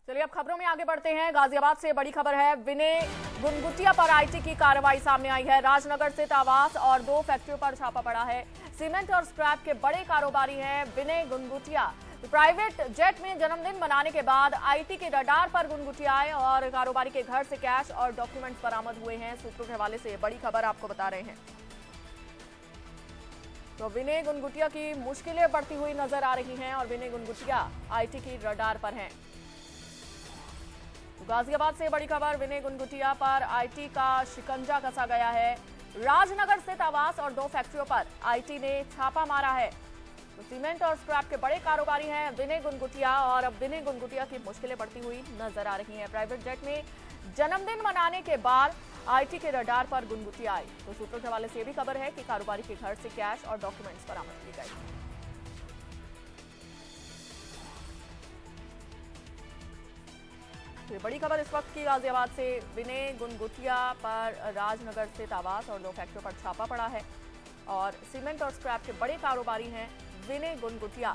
चलिए अब खबरों में आगे बढ़ते हैं। गाजियाबाद से बड़ी खबर है। विनय गुनगुटिया पर आईटी की कार्रवाई सामने आई है। राजनगर स्थित आवास और 2 फैक्ट्रियों पर छापा पड़ा है। सीमेंट और स्क्रैप के बड़े कारोबारी हैं विनय गुनगुटिया। प्राइवेट जेट में जन्मदिन मनाने के बाद आईटी के रडार पर गुनगुटिया आए और कारोबारी के घर से कैश और डॉक्यूमेंट्स बरामद हुए हैं। सूत्रों के हवाले से बड़ी खबर आपको बता रहे हैं। तो विनय गुनगुटिया की मुश्किलें बढ़ती हुई नजर आ रही हैं और विनय गुनगुटिया आईटी की रडार पर हैं। गाजियाबाद से बड़ी खबर। विनय गुनगुटिया पर आईटी का शिकंजा कसा गया है। राजनगर स्थित आवास और 2 फैक्ट्रियों पर आईटी ने छापा मारा है। तो सीमेंट और स्क्रैप के बड़े कारोबारी हैं विनय गुनगुटिया और अब विनय गुनगुटिया की मुश्किलें बढ़ती हुई नजर आ रही हैं। प्राइवेट जेट में जन्मदिन मनाने के बाद आईटी के रडार पर गुनगुटिया आई। तो सूत्रों के हवाले से भी खबर है कि कारोबारी के घर से कैश और डॉक्यूमेंट्स बरामद किए गए। ये बड़ी खबर इस वक्त की गाजियाबाद से। विनय गुनगुटिया पर राजनगर स्थित आवास और 2 फैक्ट्रियों पर छापा पड़ा है और सीमेंट और स्क्रैप के बड़े कारोबारी हैं विनय गुनगुटिया।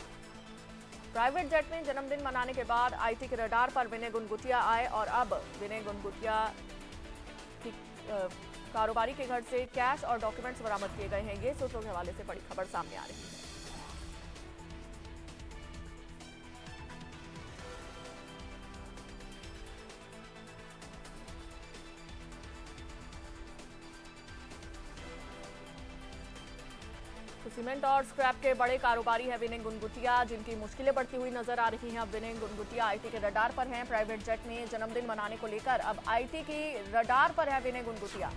प्राइवेट जेट में जन्मदिन मनाने के बाद आईटी के रडार पर विनय गुनगुटिया आए और अब विनय गुनगुटिया की कारोबारी के घर से कैश और डॉक्यूमेंट्स बरामद किए गए हैं। ये सूत्रों के हवाले से बड़ी खबर सामने आ रही है। तो सीमेंट और स्क्रैप के बड़े कारोबारी हैं विनय गुनगुटिया, जिनकी मुश्किलें बढ़ती हुई नजर आ रही हैं। अब विनय गुनगुटिया आईटी के रडार पर हैं। प्राइवेट जेट में जन्मदिन मनाने को लेकर अब आईटी की रडार पर है विनय गुनगुटिया।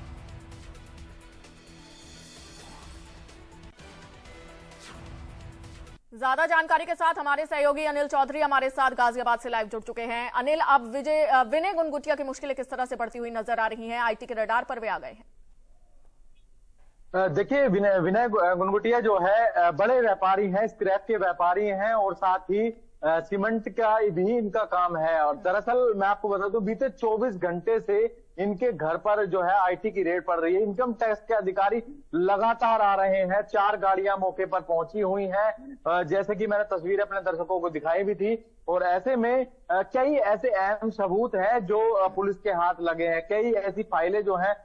ज्यादा जानकारी के साथ हमारे सहयोगी अनिल चौधरी हमारे साथ गाजियाबाद से लाइव जुड़ चुके हैं। अनिल, अब विनय गुनगुटिया की मुश्किलें किस तरह से बढ़ती हुई नजर आ रही हैं? आईटी के रडार पर वे आ गए हैं। देखिए, विनय गुनगुटिया जो है बड़े व्यापारी हैं, स्क्रैप के व्यापारी हैं और साथ ही सीमेंट का भी इनका काम है। और दरअसल मैं आपको बता दूं, बीते 24 घंटे से इनके घर पर जो है आईटी की रेड पड़ रही है। इनकम टैक्स के अधिकारी लगातार आ रहे हैं। 4 गाड़ियां मौके पर पहुंची हुई हैं, जैसे कि मैंने तस्वीर अपने दर्शकों को दिखाई भी थी। और ऐसे में कई ऐसे अहम सबूत हैं जो पुलिस के हाथ लगे हैं। कई ऐसी फाइलें जो है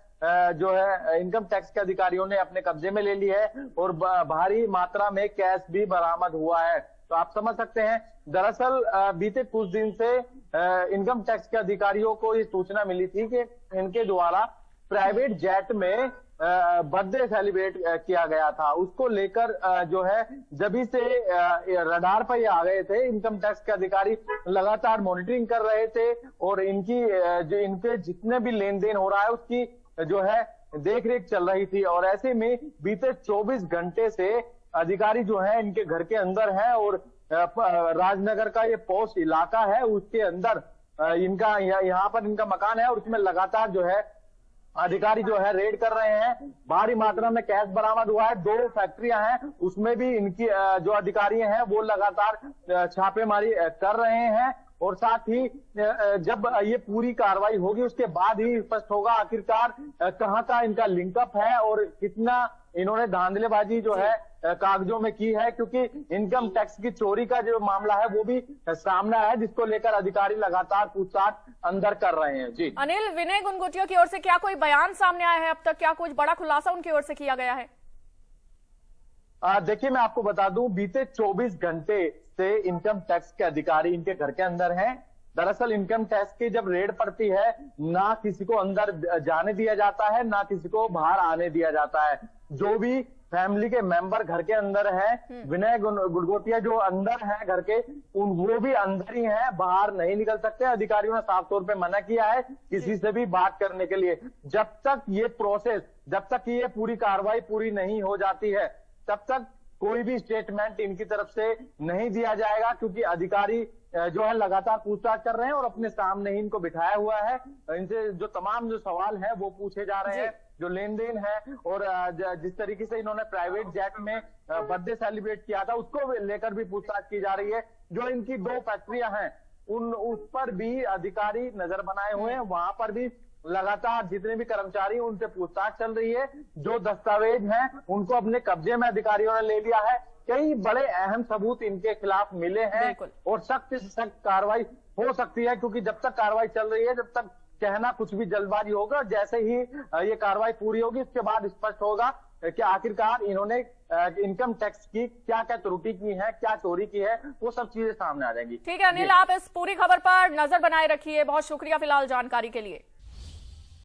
इनकम टैक्स के अधिकारियों ने अपने कब्जे में ले ली है और भारी मात्रा में कैश भी बरामद हुआ है। तो आप समझ सकते हैं, दरअसल बीते कुछ दिन से इनकम टैक्स के अधिकारियों को ये सूचना मिली थी कि इनके द्वारा प्राइवेट जेट में बर्थडे सेलिब्रेट किया गया था। उसको लेकर जो है जभी से रडार पर आ गए थे। इनकम टैक्स के अधिकारी लगातार मॉनिटरिंग कर रहे थे और इनके जितने भी लेन देन हो रहा है उसकी जो है देख रेख चल रही थी। और ऐसे में बीते 24 घंटे से अधिकारी जो है इनके घर के अंदर है और राजनगर का ये पोस्ट इलाका है, उसके अंदर इनका यहाँ पर इनका मकान है और उसमें लगातार जो है अधिकारी जो है रेड कर रहे हैं। भारी मात्रा में कैश बरामद हुआ है। 2 फैक्ट्रियां हैं, उसमें भी इनकी जो अधिकारी हैं वो लगातार छापेमारी कर रहे हैं। और साथ ही जब ये पूरी कार्रवाई होगी उसके बाद ही स्पष्ट होगा आखिरकार कहां का इनका लिंकअप है और कितना इन्होंने धांधलेबाजी जो है कागजों में की है, क्योंकि इनकम टैक्स की चोरी का जो मामला है वो भी सामने आया, जिसको लेकर अधिकारी लगातार पूछताछ अंदर कर रहे हैं। जी अनिल, विनय गुनगुटिया की ओर से क्या कोई बयान सामने आया है अब तक? क्या कुछ बड़ा खुलासा उनकी ओर से किया गया है? देखिए, मैं आपको बता दूं, बीते 24 घंटे से इनकम टैक्स के अधिकारी इनके घर के अंदर हैं। दरअसल इनकम टैक्स की जब रेड पड़ती है, ना किसी को अंदर जाने दिया जाता है, ना किसी को बाहर आने दिया जाता है। जो भी फैमिली के मेंबर घर के अंदर हैं, विनय गुनगुटिया जो अंदर हैं घर के, वो भी अंदर ही हैं, बाहर नहीं निकल सकते। अधिकारियों ने साफ तौर पे मना किया है किसी से भी बात करने के लिए। जब तक ये पूरी कार्रवाई पूरी नहीं हो जाती है, तब तक कोई भी स्टेटमेंट इनकी तरफ से नहीं दिया जाएगा, क्योंकि अधिकारी जो है लगातार पूछताछ कर रहे हैं और अपने सामने ही इनको बिठाया हुआ है। इनसे जो तमाम जो सवाल है वो पूछे जा रहे हैं, जो लेन देन है और जिस तरीके से इन्होंने प्राइवेट जेट में बर्थडे सेलिब्रेट किया था उसको लेकर भी पूछताछ की जा रही है। जो इनकी 2 फैक्ट्रियां हैं उस पर भी अधिकारी नजर बनाए हुए हैं, वहां पर भी लगातार जितने भी कर्मचारी उनसे पूछताछ चल रही है। जो दस्तावेज हैं उनको अपने कब्जे में अधिकारियों ने ले लिया है। कई बड़े अहम सबूत इनके खिलाफ मिले हैं बिल्कुल। और सख्त से सख्त कार्रवाई हो सकती है, क्योंकि जब तक कार्रवाई चल रही है, जब तक कहना कुछ भी जल्दबाजी होगा। जैसे ही ये कार्रवाई पूरी होगी, इसके बाद स्पष्ट होगा कि आखिरकार इन्होंने इनकम टैक्स की क्या क्या त्रुटि की है, क्या चोरी की है, वो सब चीजें सामने आ जाएंगी। ठीक है अनिल, आप इस पूरी खबर पर नजर बनाए रखिए। बहुत शुक्रिया फिलहाल जानकारी के लिए।